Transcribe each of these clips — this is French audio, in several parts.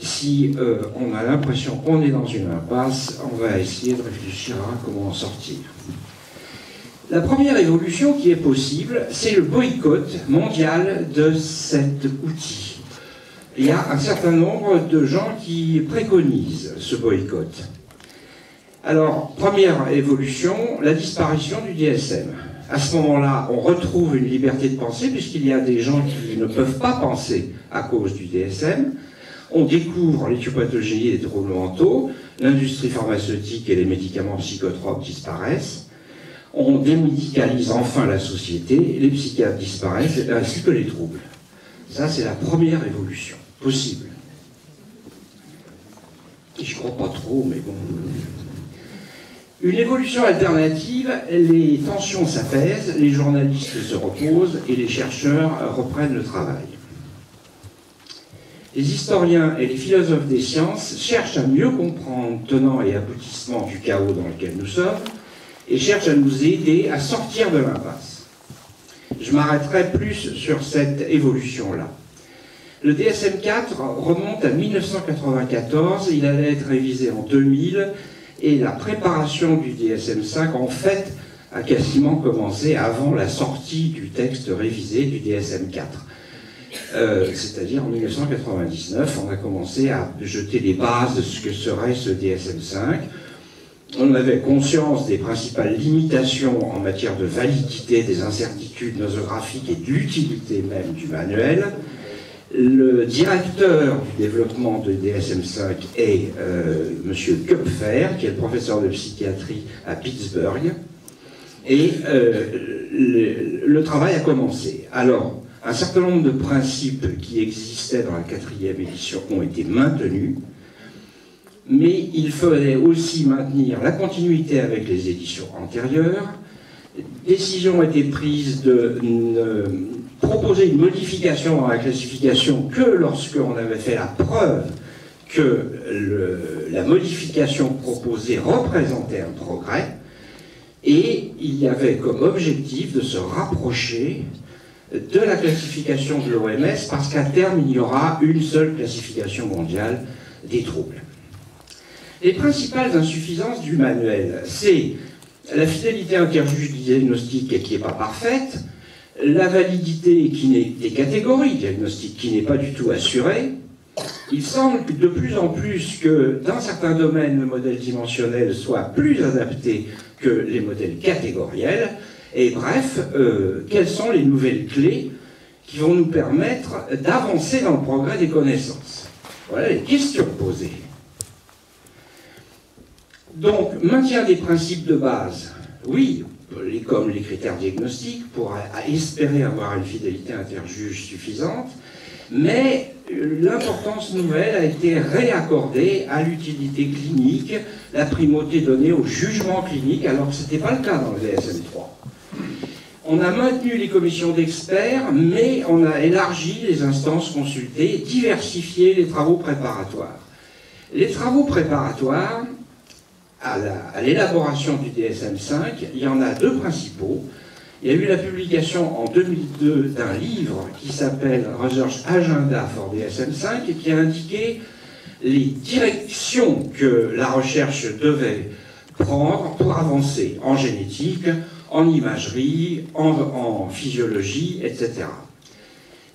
Si on a l'impression qu'on est dans une impasse, on va essayer de réfléchir à comment en sortir. La première évolution qui est possible, c'est le boycott mondial de cet outil. Il y a un certain nombre de gens qui préconisent ce boycott. Alors, première évolution, la disparition du DSM. À ce moment-là, on retrouve une liberté de pensée, puisqu'il y a des gens qui ne peuvent pas penser à cause du DSM. On découvre l'éthiopathologie et les troubles mentaux, l'industrie pharmaceutique et les médicaments psychotropes disparaissent. On démédicalise enfin la société, les psychiatres disparaissent, ainsi que les troubles. Ça, c'est la première évolution possible. Je ne crois pas trop, mais bon. Une évolution alternative, les tensions s'apaisent, les journalistes se reposent et les chercheurs reprennent le travail. Les historiens et les philosophes des sciences cherchent à mieux comprendre tenants et aboutissants du chaos dans lequel nous sommes et cherchent à nous aider à sortir de l'impasse. Je m'arrêterai plus sur cette évolution-là. Le DSM-4 remonte à 1994, il allait être révisé en 2000, et la préparation du DSM-5, en fait, a quasiment commencé avant la sortie du texte révisé du DSM-4. C'est-à-dire en 1999, on a commencé à jeter les bases de ce que serait ce DSM-5. On avait conscience des principales limitations en matière de validité des incertitudes nosographiques et de l'utilité même du manuel. Le directeur du développement de DSM-5 est M. Kupfer, qui est le professeur de psychiatrie à Pittsburgh. Et le travail a commencé. Alors, un certain nombre de principes qui existaient dans la 4e édition ont été maintenus, mais il fallait aussi maintenir la continuité avec les éditions antérieures. Décision a été prise de proposer une modification dans la classification que lorsqu'on avait fait la preuve que la modification proposée représentait un progrès, et il y avait comme objectif de se rapprocher de la classification de l'OMS, parce qu'à terme, il y aura une seule classification mondiale des troubles. Les principales insuffisances du manuel, c'est la fidélité interjuge du diagnostic qui n'est pas parfaite, la validité des catégories diagnostiques qui n'est pas du tout assurée. Il semble de plus en plus que dans certains domaines, le modèle dimensionnel soit plus adapté que les modèles catégoriels. Et bref, quelles sont les nouvelles clés qui vont nous permettre d'avancer dans le progrès des connaissances? Voilà les questions posées. Donc, maintien des principes de base, oui, comme les critères diagnostiques, pour espérer avoir une fidélité interjuge suffisante, mais l'importance nouvelle a été réaccordée à l'utilité clinique, la primauté donnée au jugement clinique, alors que ce n'était pas le cas dans le DSM-3. On a maintenu les commissions d'experts, mais on a élargi les instances consultées, diversifié les travaux préparatoires. Les travaux préparatoires à l'élaboration du DSM-5, il y en a deux principaux. Il y a eu la publication en 2002 d'un livre qui s'appelle Research Agenda for DSM-5 et qui a indiqué les directions que la recherche devait prendre pour avancer en génétique, en imagerie, en physiologie, etc.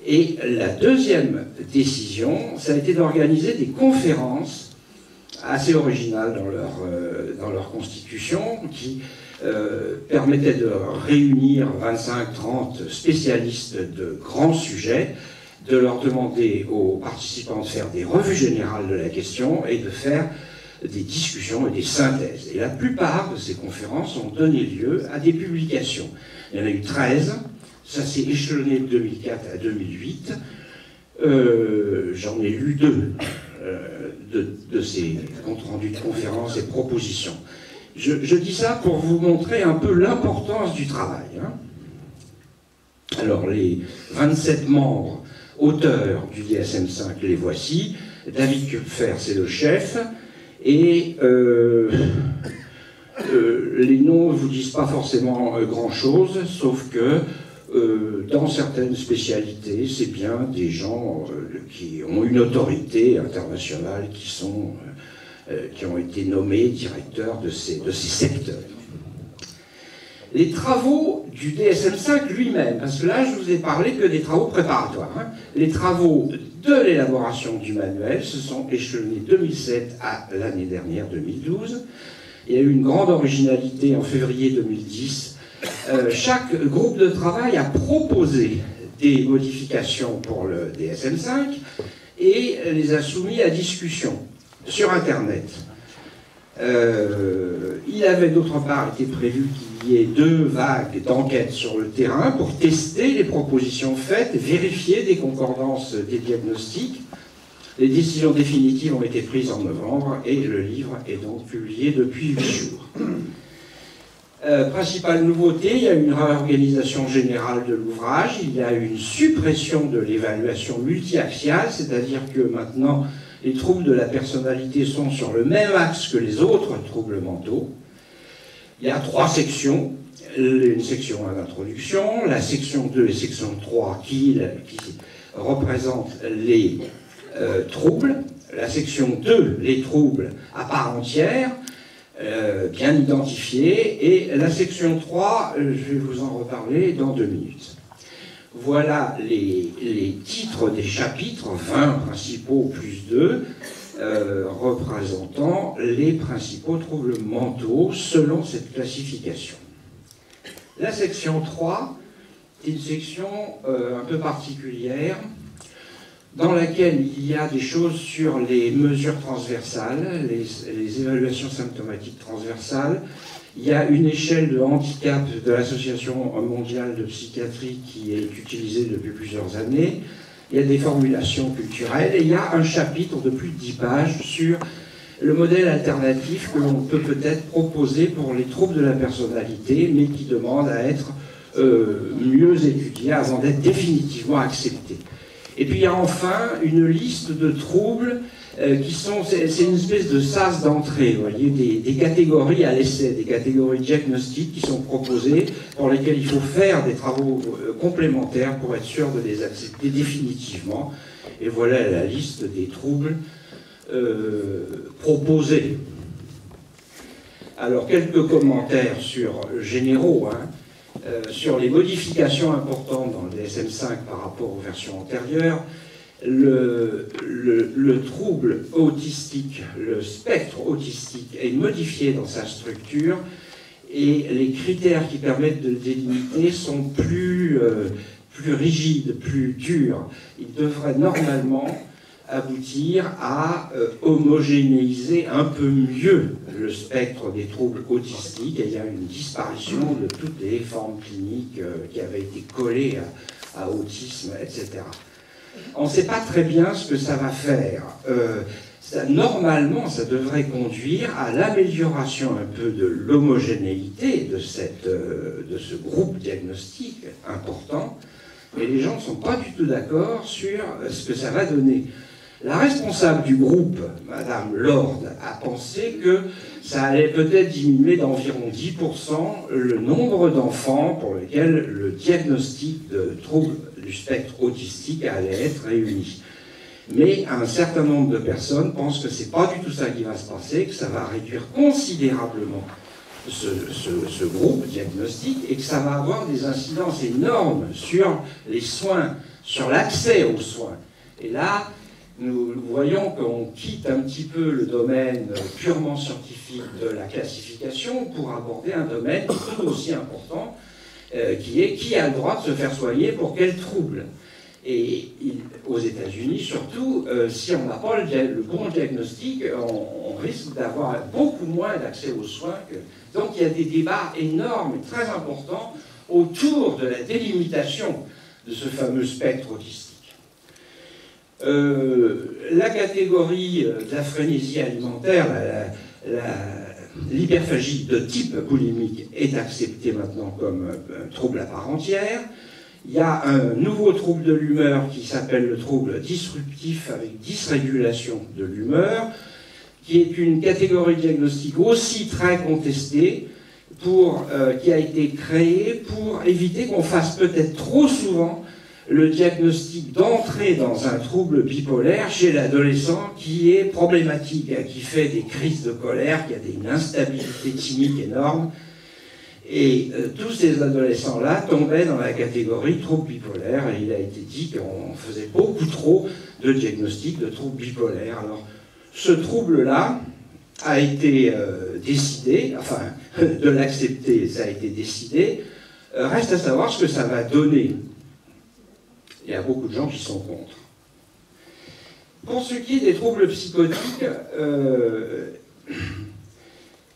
Et la deuxième décision, ça a été d'organiser des conférences assez originales dans leur constitution, qui permettait de réunir 25-30 spécialistes de grands sujets, de leur demander aux participants de faire des revues générales de la question et de faire des discussions et des synthèses. Et la plupart de ces conférences ont donné lieu à des publications. Il y en a eu 13, ça s'est échelonné de 2004 à 2008. J'en ai lu 2 de ces comptes rendus de conférences et propositions. Je dis ça pour vous montrer un peu l'importance du travail. Alors, les 27 membres auteurs du DSM-5, les voici. David Kupfer, c'est le chef. Et les noms ne vous disent pas forcément grand-chose, sauf que dans certaines spécialités, c'est bien des gens qui ont une autorité internationale, qui ont été nommés directeurs de ces secteurs. Les travaux du DSM-5 lui-même, parce que là je vous ai parlé que des travaux préparatoires, hein. Les travaux de l'élaboration du manuel se sont échelonnés 2007 à l'année dernière, 2012. Il y a eu une grande originalité en février 2010. Chaque groupe de travail a proposé des modifications pour le DSM-5 et les a soumis à discussion sur Internet. Il avait d'autre part été prévu qu'il y ait 2 vagues d'enquêtes sur le terrain pour tester les propositions faites, vérifier des concordances des diagnostics. Les décisions définitives ont été prises en novembre et le livre est donc publié depuis 8 jours. Principale nouveauté, il y a une réorganisation générale de l'ouvrage, il y a une suppression de l'évaluation multi-axiale, c'est-à-dire que maintenant les troubles de la personnalité sont sur le même axe que les autres troubles mentaux. Il y a 3 sections, une section d'introduction, la section 2 et section 3 qui représentent les troubles, la section 2, les troubles à part entière, bien identifiés, et la section 3, je vais vous en reparler dans 2 minutes. Voilà les titres des chapitres, 20 principaux plus 2, représentant les principaux troubles mentaux selon cette classification. La section 3 est une section un peu particulière, dans laquelle il y a des choses sur les mesures transversales, les évaluations symptomatiques transversales. Il y a une échelle de handicap de l'Association mondiale de psychiatrie qui est utilisée depuis plusieurs années. Il y a des formulations culturelles et il y a un chapitre de plus de 10 pages sur le modèle alternatif que l'on peut peut-être proposer pour les troubles de la personnalité, mais qui demande à être mieux étudié avant d'être définitivement accepté. Et puis il y a enfin une liste de troubles qui sont, c'est une espèce de sas d'entrée, vous voyez, des catégories à l'essai, des catégories diagnostiques qui sont proposées, pour lesquelles il faut faire des travaux complémentaires pour être sûr de les accepter définitivement. Et voilà la liste des troubles proposés. Alors, quelques commentaires généraux, hein. Sur les modifications importantes dans le DSM-5 par rapport aux versions antérieures. Le trouble autistique, le spectre autistique est modifié dans sa structure et les critères qui permettent de le délimiter sont plus rigides, plus durs. Ils devraient normalement aboutir à homogénéiser un peu mieux le spectre des troubles autistiques, et il y a une disparition de toutes les formes cliniques qui avaient été collées à autisme, etc. On ne sait pas très bien ce que ça va faire. Normalement, ça devrait conduire à l'amélioration un peu de l'homogénéité de ce groupe diagnostique important, mais les gens ne sont pas du tout d'accord sur ce que ça va donner. La responsable du groupe, Madame Lord, a pensé que ça allait peut-être diminuer d'environ 10% le nombre d'enfants pour lesquels le diagnostic de trouble du spectre autistique allait être réuni. Mais un certain nombre de personnes pensent que c'est pas du tout ça qui va se passer, que ça va réduire considérablement ce groupe diagnostique et que ça va avoir des incidences énormes sur les soins, sur l'accès aux soins. Et là, nous voyons qu'on quitte un petit peu le domaine purement scientifique de la classification pour aborder un domaine tout aussi important, qui est qui a le droit de se faire soigner pour quel trouble. Et aux États-Unis, surtout, si on n'a pas le bon diagnostic, on risque d'avoir beaucoup moins d'accès aux soins. Donc il y a des débats énormes et très importants autour de la délimitation de ce fameux spectre autistique. La catégorie de la phrénésie alimentaire, l'hyperphagie de type boulimique est acceptée maintenant comme un trouble à part entière. Il y a un nouveau trouble de l'humeur qui s'appelle le trouble disruptif avec dysrégulation de l'humeur, qui est une catégorie diagnostique aussi très contestée, qui a été créé pour éviter qu'on fasse peut-être trop souvent le diagnostic d'entrer dans un trouble bipolaire chez l'adolescent qui est problématique, qui fait des crises de colère, qui a une instabilité timique énorme. Et tous ces adolescents-là tombaient dans la catégorie trouble bipolaire, et il a été dit qu'on faisait beaucoup trop de diagnostics de trouble bipolaire. Alors, ce trouble-là a été décidé, enfin, de l'accepter, ça a été décidé. Reste à savoir ce que ça va donner. Il y a beaucoup de gens qui sont contre. Pour ce qui est des troubles psychotiques,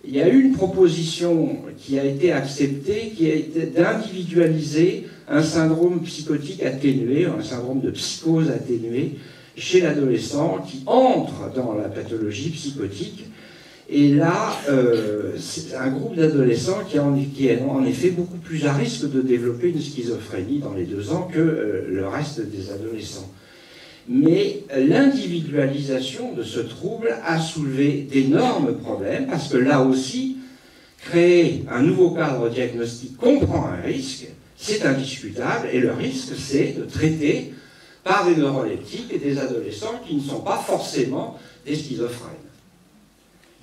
il y a eu une proposition qui a été acceptée, qui a été d'individualiser un syndrome psychotique atténué, un syndrome de psychose atténuée, chez l'adolescent qui entre dans la pathologie psychotique. Et là, c'est un groupe d'adolescents qui est en effet beaucoup plus à risque de développer une schizophrénie dans les 2 ans que le reste des adolescents. Mais l'individualisation de ce trouble a soulevé d'énormes problèmes, parce que là aussi, créer un nouveau cadre diagnostique comprend un risque, c'est indiscutable, et le risque, c'est de traiter par des neuroleptiques des adolescents qui ne sont pas forcément des schizophrènes.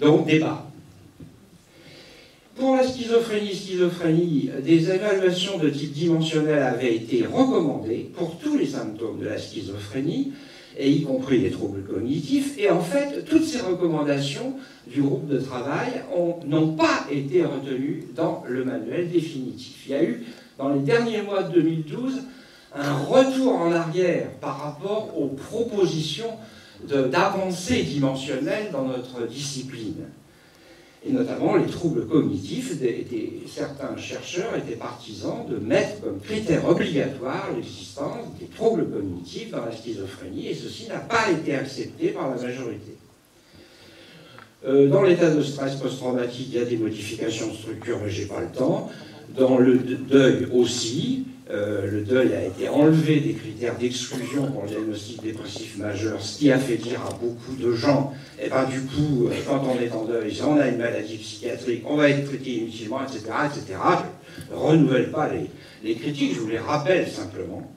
Donc, débat. Pour la schizophrénie, des évaluations de type dimensionnel avaient été recommandées pour tous les symptômes de la schizophrénie, et y compris les troubles cognitifs, et en fait, toutes ces recommandations du groupe de travail n'ont pas été retenues dans le manuel définitif. Il y a eu, dans les derniers mois de 2012, un retour en arrière par rapport aux propositions d'avancées dimensionnelles dans notre discipline. Et notamment les troubles cognitifs, certains chercheurs étaient partisans de mettre comme critère obligatoire l'existence des troubles cognitifs dans la schizophrénie, et ceci n'a pas été accepté par la majorité. Dans l'état de stress post-traumatique, il y a des modifications de structure, mais je n'ai pas le temps. Dans le deuil aussi, le deuil a été enlevé des critères d'exclusion pour le diagnostic dépressif majeur, ce qui a fait dire à beaucoup de gens, et ben du coup, quand on est en deuil, on a une maladie psychiatrique, on va être traité inutilement, etc., etc. Je ne renouvelle pas les critiques, je vous les rappelle simplement.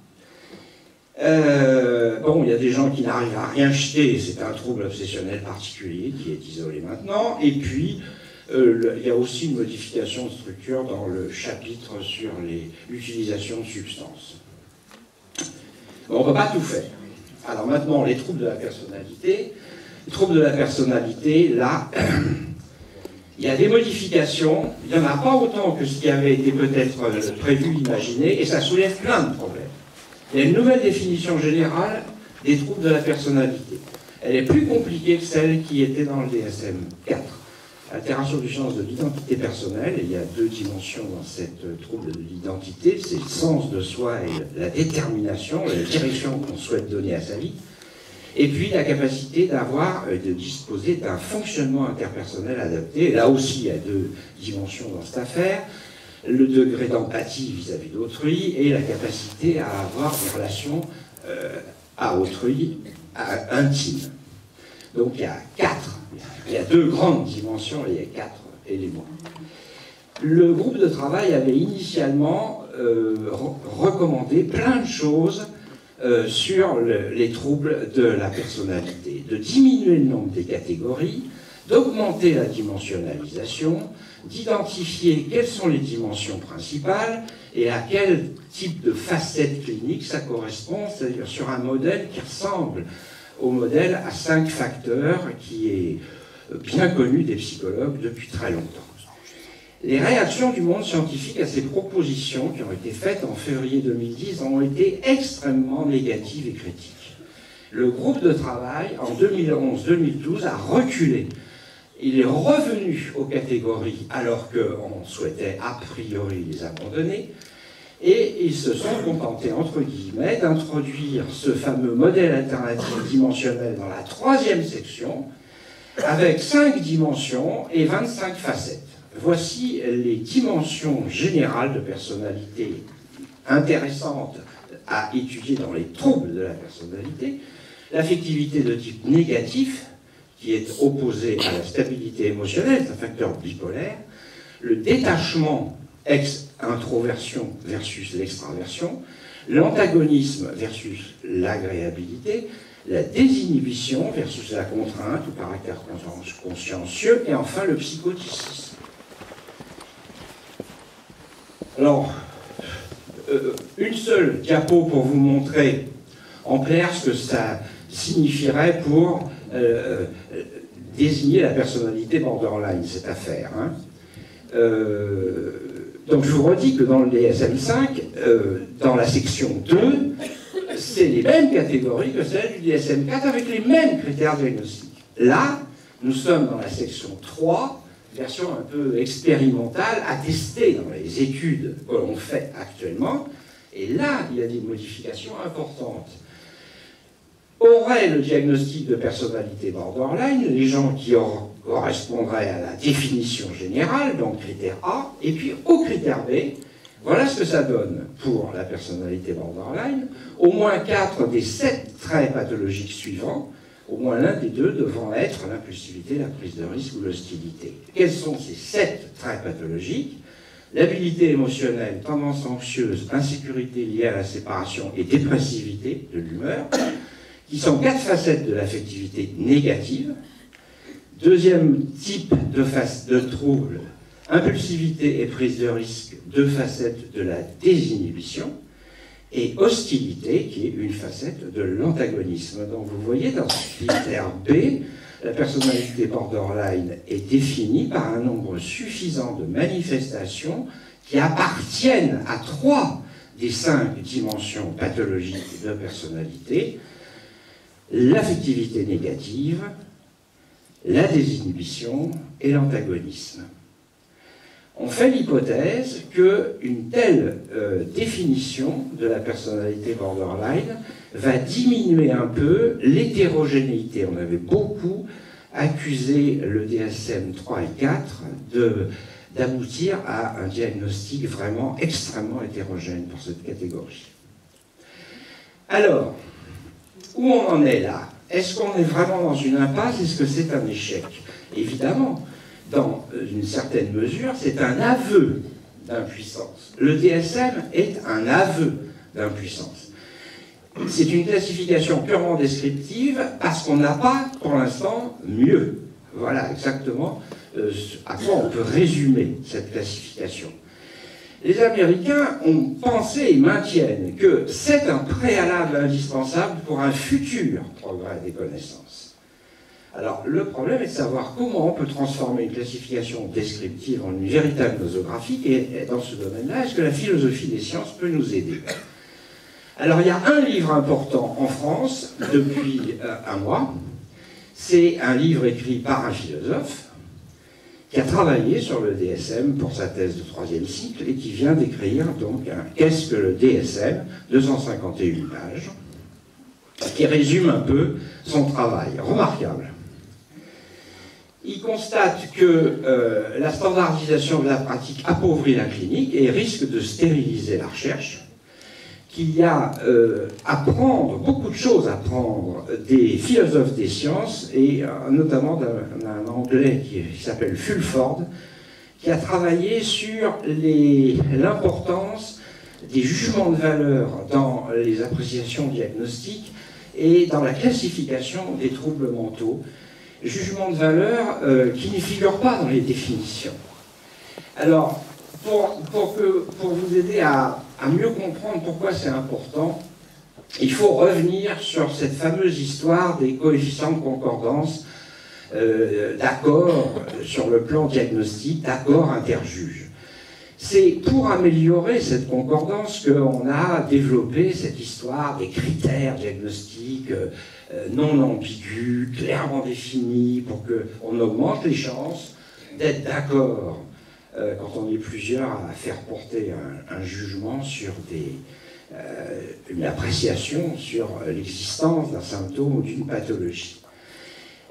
Bon, il y a des gens qui n'arrivent à rien jeter, c'est un trouble obsessionnel particulier qui est isolé maintenant, et puis il y a aussi une modification de structure dans le chapitre sur l'utilisation de substances. Bon, on ne peut pas tout faire. Alors maintenant, les troubles de la personnalité. Les troubles de la personnalité, là, il y a des modifications. Il n'y en a pas autant que ce qui avait été peut-être prévu, imaginé, et ça soulève plein de problèmes. Il y a une nouvelle définition générale des troubles de la personnalité. Elle est plus compliquée que celle qui était dans le DSM-4. Altération du sens de l'identité personnelle, et il y a 2 dimensions dans cette trouble de l'identité, c'est le sens de soi et la détermination, la direction qu'on souhaite donner à sa vie, et puis la capacité de disposer d'un fonctionnement interpersonnel adapté. Là aussi, il y a 2 dimensions dans cette affaire, le degré d'empathie vis-à-vis d'autrui et la capacité à avoir des relations à autrui, intimes. Donc il y a 2 grandes dimensions et il y a 4 éléments. Le groupe de travail avait initialement recommandé plein de choses sur les troubles de la personnalité, de diminuer le nombre des catégories, d'augmenter la dimensionnalisation, d'identifier quelles sont les dimensions principales et à quel type de facette clinique ça correspond, c'est-à-dire sur un modèle qui ressemble au modèle à 5 facteurs qui est bien connu des psychologues depuis très longtemps. Les réactions du monde scientifique à ces propositions qui ont été faites en février 2010 ont été extrêmement négatives et critiques. Le groupe de travail, en 2011-2012, a reculé. Il est revenu aux catégories alors qu'on souhaitait a priori les abandonner, et ils se sont contentés, entre guillemets, d'introduire ce fameux modèle alternatif dimensionnel dans la 3e section, avec 5 dimensions et 25 facettes. Voici les dimensions générales de personnalité intéressantes à étudier dans les troubles de la personnalité. L'affectivité de type négatif, qui est opposée à la stabilité émotionnelle, c'est un facteur bipolaire. le détachement ex-introversion versus l'extraversion, l'antagonisme versus l'agréabilité, la désinhibition versus la contrainte ou caractère consciencieux, et enfin le psychoticisme. Alors, une seule diapo pour vous montrer en clair ce que ça signifierait pour désigner la personnalité borderline, cette affaire. Hein. Donc je vous redis que dans le DSM-5, dans la section 2, c'est les mêmes catégories que celles du DSM-4 avec les mêmes critères diagnostiques. Là, nous sommes dans la section 3, version un peu expérimentale, attestée dans les études que l'on fait actuellement, et là, il y a des modifications importantes. Auraient le diagnostic de personnalité borderline les gens qui correspondraient à la définition générale, donc critère A, et puis au critère B, voilà ce que ça donne pour la personnalité borderline, au moins 4 des 7 traits pathologiques suivants, au moins l'un des deux devant être l'impulsivité, la prise de risque ou l'hostilité. Quels sont ces 7 traits pathologiques? L'habilité émotionnelle, tendance anxieuse, insécurité liée à la séparation et dépressivité de l'humeur, qui sont 4 facettes de l'affectivité négative. Deuxième type de trouble, impulsivité et prise de risque, 2 facettes de la désinhibition. Et hostilité, qui est une facette de l'antagonisme. Donc vous voyez, dans ce critère B, la personnalité borderline est définie par un nombre suffisant de manifestations qui appartiennent à 3 des 5 dimensions pathologiques de personnalité: l'affectivité négative, la désinhibition et l'antagonisme. On fait l'hypothèse qu'une telle définition de la personnalité borderline va diminuer un peu l'hétérogénéité. On avait beaucoup accusé le DSM 3 et 4 d'aboutir à un diagnostic vraiment extrêmement hétérogène pour cette catégorie. Alors, où on en est là? Est-ce qu'on est vraiment dans une impasse? Est-ce que c'est un échec? Évidemment. Dans une certaine mesure, c'est un aveu d'impuissance. Le DSM est un aveu d'impuissance. C'est une classification purement descriptive parce qu'on n'a pas, pour l'instant, mieux. Voilà exactement à quoi on peut résumer cette classification. Les Américains ont pensé et maintiennent que c'est un préalable indispensable pour un futur progrès des connaissances. Alors, le problème est de savoir comment on peut transformer une classification descriptive en une véritable nosographie, et dans ce domaine-là, est-ce que la philosophie des sciences peut nous aider? Alors, il y a un livre important en France, depuis un mois. C'est un livre écrit par un philosophe qui a travaillé sur le DSM pour sa thèse de 3e cycle et qui vient d'écrire, donc, Qu'est-ce que le DSM, 251 pages, qui résume un peu son travail. Remarquable. Il constate que la standardisation de la pratique appauvrit la clinique et risque de stériliser la recherche, qu'il y a beaucoup de choses à prendre des philosophes des sciences, et notamment d'un Anglais qui s'appelle Fulford, qui a travaillé sur l'importance des jugements de valeur dans les appréciations diagnostiques et dans la classification des troubles mentaux. Jugement de valeur qui ne figure pas dans les définitions. Alors, pour vous aider à mieux comprendre pourquoi c'est important, il faut revenir sur cette fameuse histoire des coefficients de concordance d'accord sur le plan diagnostique, d'accord interjuge. C'est pour améliorer cette concordance qu'on a développé cette histoire des critères diagnostiques non ambigus, clairement définis, pour qu'on augmente les chances d'être d'accord quand on est plusieurs à faire porter un jugement sur une appréciation sur l'existence d'un symptôme ou d'une pathologie.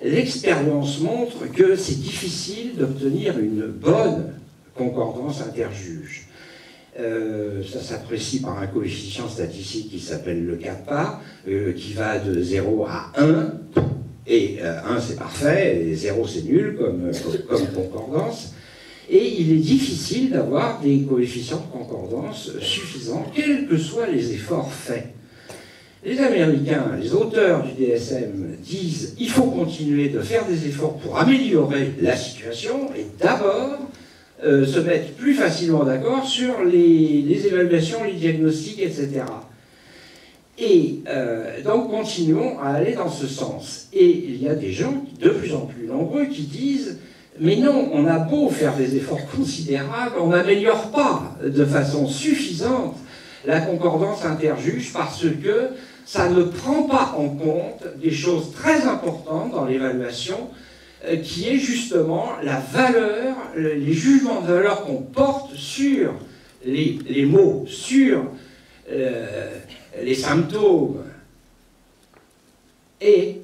L'expérience montre que c'est difficile d'obtenir une bonne concordance interjuge. Ça s'apprécie par un coefficient statistique qui s'appelle le kappa, qui va de 0 à 1, et 1 c'est parfait, et 0 c'est nul comme concordance. Et il est difficile d'avoir des coefficients de concordance suffisants, quels que soient les efforts faits. Les Américains, les auteurs du DSM disent qu'il faut continuer de faire des efforts pour améliorer la situation et d'abord se mettre plus facilement d'accord sur les évaluations, les diagnostics, etc. Et donc continuons à aller dans ce sens. Et il y a des gens, de plus en plus nombreux, qui disent « Mais non, on a beau faire des efforts considérables, on n'améliore pas de façon suffisante la concordance interjuge parce que ça ne prend pas en compte des choses très importantes dans l'évaluation, qui est justement la valeur, les jugements de valeur qu'on porte sur les mots, sur les symptômes, et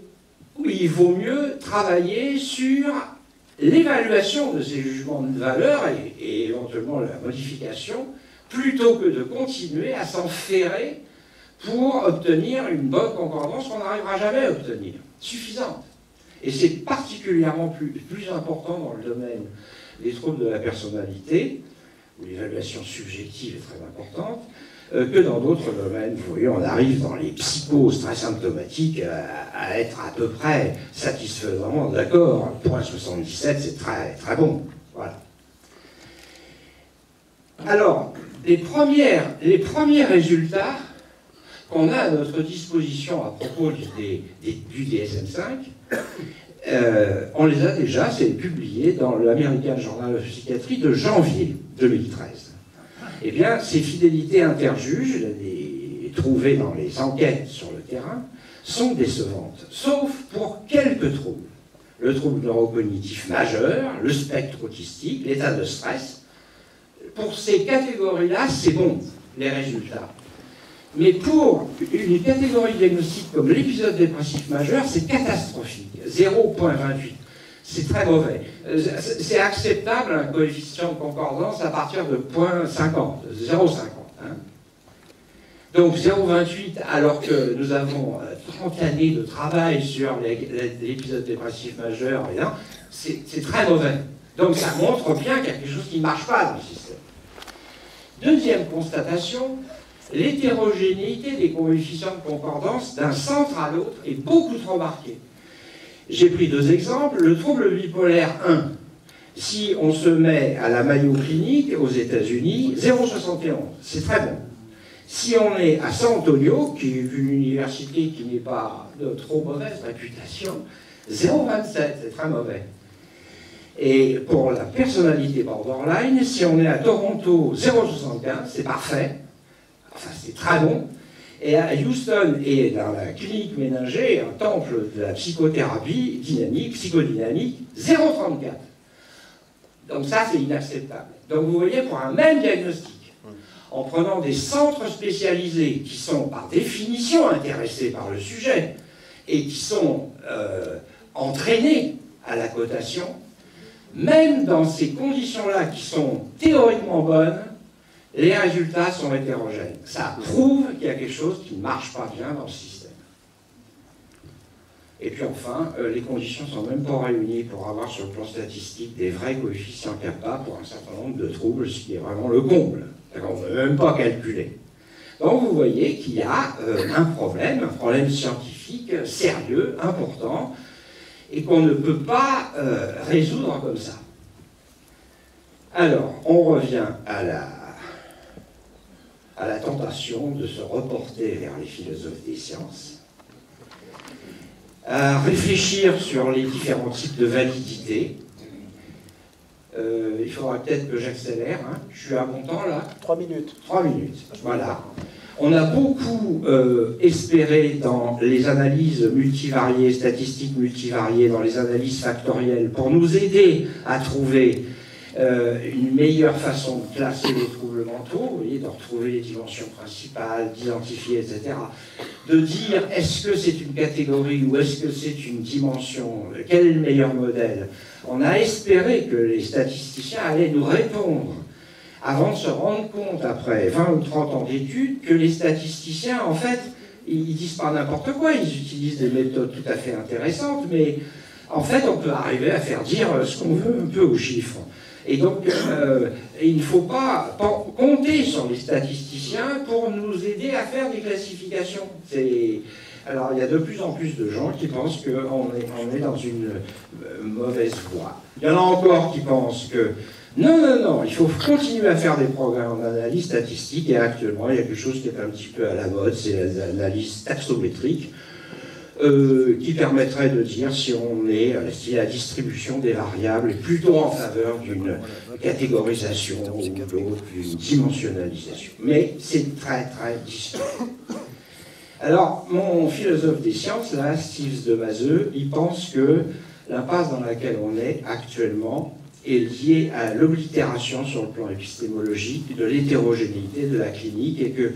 où il vaut mieux travailler sur l'évaluation de ces jugements de valeur et éventuellement la modification, plutôt que de continuer à s'enferrer pour obtenir une bonne concordance qu'on n'arrivera jamais à obtenir, suffisante. Et c'est particulièrement plus important dans le domaine des troubles de la personnalité, où l'évaluation subjective est très importante, que dans d'autres domaines. Vous voyez, on arrive dans les psychoses très symptomatiques à être à peu près satisfaisant d'accord. Point 77, c'est très, très bon. Voilà. Alors, les premiers résultats qu'on a à notre disposition à propos du DSM-5, on les a déjà, c'est publié dans l'American Journal of Psychiatry de janvier 2013. Eh bien, ces fidélités interjuges, les trouvées dans les enquêtes sur le terrain, sont décevantes, sauf pour quelques troubles. Le trouble neurocognitif majeur, le spectre autistique, l'état de stress. Pour ces catégories-là, c'est bon, les résultats. Mais pour une catégorie diagnostique comme l'épisode dépressif majeur, c'est catastrophique, 0,28. C'est très mauvais. C'est acceptable un coefficient de concordance à partir de 0,50, 0,50. Hein. Donc 0,28, alors que nous avons 30 années de travail sur l'épisode dépressif majeur, c'est très mauvais. Donc ça montre bien qu'il y a quelque chose qui ne marche pas dans le système. Deuxième constatation, l'hétérogénéité des coefficients de concordance d'un centre à l'autre est beaucoup trop marquée. J'ai pris deux exemples. Le trouble bipolaire 1, si on se met à la Mayo Clinic aux États-Unis, 0,71, c'est très bon. Si on est à San Antonio, qui est une université qui n'est pas de trop mauvaise réputation, 0,27, c'est très mauvais. Et pour la personnalité borderline, si on est à Toronto, 0,75, c'est parfait. Enfin, c'est très bon. Et à Houston et dans la clinique méningée, un temple de la psychothérapie dynamique, psychodynamique, 0,34. Donc ça, c'est inacceptable. Donc vous voyez, pour un même diagnostic, en prenant des centres spécialisés qui sont par définition intéressés par le sujet et qui sont entraînés à la cotation, même dans ces conditions-là qui sont théoriquement bonnes, les résultats sont hétérogènes. Ça prouve qu'il y a quelque chose qui ne marche pas bien dans le système. Et puis enfin, les conditions ne sont même pas réunies pour avoir sur le plan statistique des vrais coefficients kappa pour un certain nombre de troubles, ce qui est vraiment le comble. On ne peut même pas calculer. Donc vous voyez qu'il y a un problème scientifique sérieux, important, et qu'on ne peut pas résoudre comme ça. Alors, on revient à la tentation de se reporter vers les philosophes des sciences, à réfléchir sur les différents types de validité. Il faudra peut-être que j'accélère, hein. Je suis à mon temps là. 3 minutes. 3 minutes, voilà. On a beaucoup espéré dans les analyses multivariées, statistiques multivariées, dans les analyses factorielles, pour nous aider à trouver une meilleure façon de classer les troubles mentaux, vous voyez, de retrouver les dimensions principales, d'identifier, etc. De dire, est-ce que c'est une catégorie ou est-ce que c'est une dimension, quel est le meilleur modèle? On a espéré que les statisticiens allaient nous répondre, avant de se rendre compte, après 20 ou 30 ans d'études, que les statisticiens, en fait, ils disent pas n'importe quoi, ils utilisent des méthodes tout à fait intéressantes, mais en fait, on peut arriver à faire dire ce qu'on veut un peu aux chiffres. Et donc, il ne faut pas compter sur les statisticiens pour nous aider à faire des classifications. Alors, il y a de plus en plus de gens qui pensent qu'on est dans une mauvaise voie. Il y en a encore qui pensent que non, il faut continuer à faire des programmes d'analyse statistique, et actuellement, il y a quelque chose qui est un petit peu à la mode, c'est l'analyse taxométrique, qui permettrait de dire si si la distribution des variables est plutôt en faveur d'une catégorisation ou d'une dimensionnalisation. Mais c'est très, très discuté. Alors, mon philosophe des sciences, là, Steve de Mazeux, il pense que l'impasse dans laquelle on est actuellement est liée à l'oblitération sur le plan épistémologique de l'hétérogénéité de la clinique, et que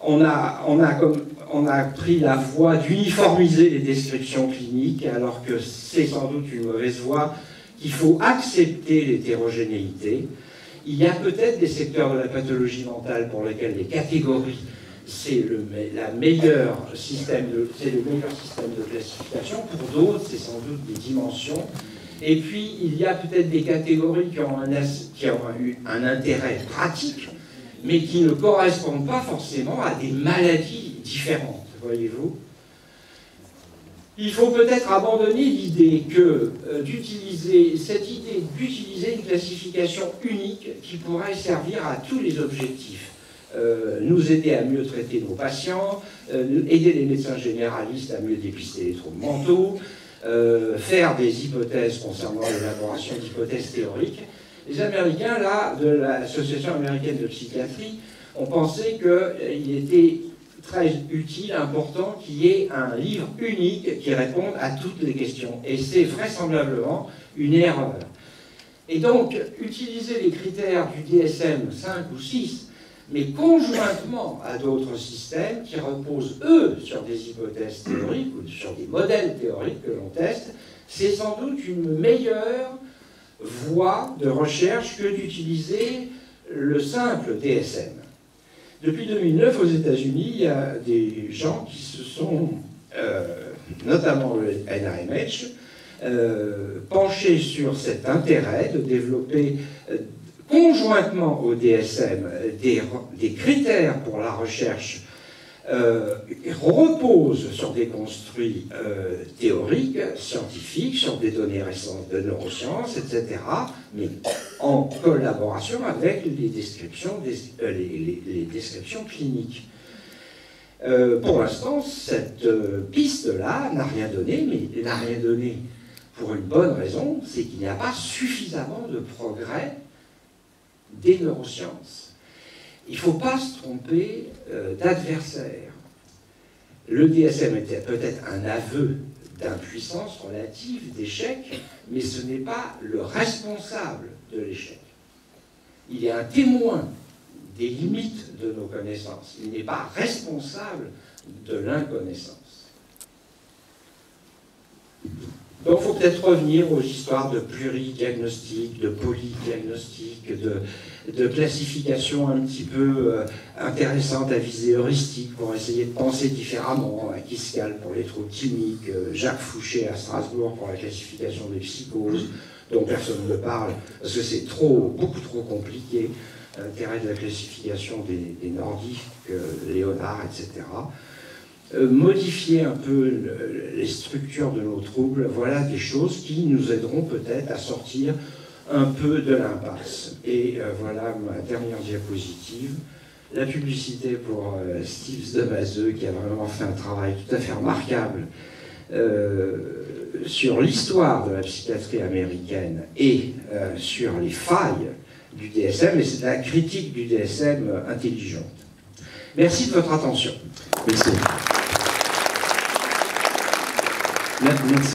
on a pris la voie d'uniformiser les descriptions cliniques, alors que c'est sans doute une mauvaise voie, qu'il faut accepter l'hétérogénéité. Il y a peut-être des secteurs de la pathologie mentale pour lesquels les catégories, c'est le meilleur système de classification. Pour d'autres, c'est sans doute des dimensions. Et puis, il y a peut-être des catégories qui ont eu un intérêt pratique, mais qui ne correspondent pas forcément à des maladies différentes, voyez-vous. Il faut peut-être abandonner l'idée d'utiliser une classification unique qui pourrait servir à tous les objectifs. Nous aider à mieux traiter nos patients, aider les médecins généralistes à mieux dépister les troubles mentaux, faire des hypothèses concernant l'élaboration d'hypothèses théoriques. Les Américains, là, de l'Association américaine de psychiatrie, ont pensé qu'il était très utile, important, qu'il y ait un livre unique qui réponde à toutes les questions. Et c'est vraisemblablement une erreur. Et donc, utiliser les critères du DSM 5 ou 6, mais conjointement à d'autres systèmes qui reposent, eux, sur des hypothèses théoriques ou sur des modèles théoriques que l'on teste, c'est sans doute une meilleure voie de recherche que d'utiliser le simple DSM. Depuis 2009, aux États-Unis, il y a des gens qui se sont, notamment le NIMH, penchés sur cet intérêt de développer conjointement au DSM des critères pour la recherche repose sur des construits théoriques, scientifiques, sur des données récentes de neurosciences, etc., mais en collaboration avec les descriptions cliniques. Pour l'instant, cette piste-là n'a rien donné, mais n'a rien donné pour une bonne raison, c'est qu'il n'y a pas suffisamment de progrès des neurosciences. Il ne faut pas se tromper d'adversaire. Le DSM était peut-être un aveu d'impuissance relative, d'échec, mais ce n'est pas le responsable de l'échec. Il est un témoin des limites de nos connaissances. Il n'est pas responsable de l'inconnaissance. Donc il faut peut-être revenir aux histoires de pluridiagnostic, de polydiagnostic, de classification un petit peu intéressante à visée heuristique pour essayer de penser différemment, à Kiscal pour les troubles cliniques, Jacques Fouché à Strasbourg pour la classification des psychoses, dont personne ne parle, parce que c'est beaucoup trop compliqué, l'intérêt de la classification des nordiques, Léonard, etc. Modifier un peu les structures de nos troubles, voilà des choses qui nous aideront peut-être à sortir un peu de l'impasse. Et voilà ma dernière diapositive, la publicité pour Steve de Mazeux, qui a vraiment fait un travail tout à fait remarquable sur l'histoire de la psychiatrie américaine et sur les failles du DSM, et c'est la critique du DSM intelligente. Merci de votre attention. Merci. Merci.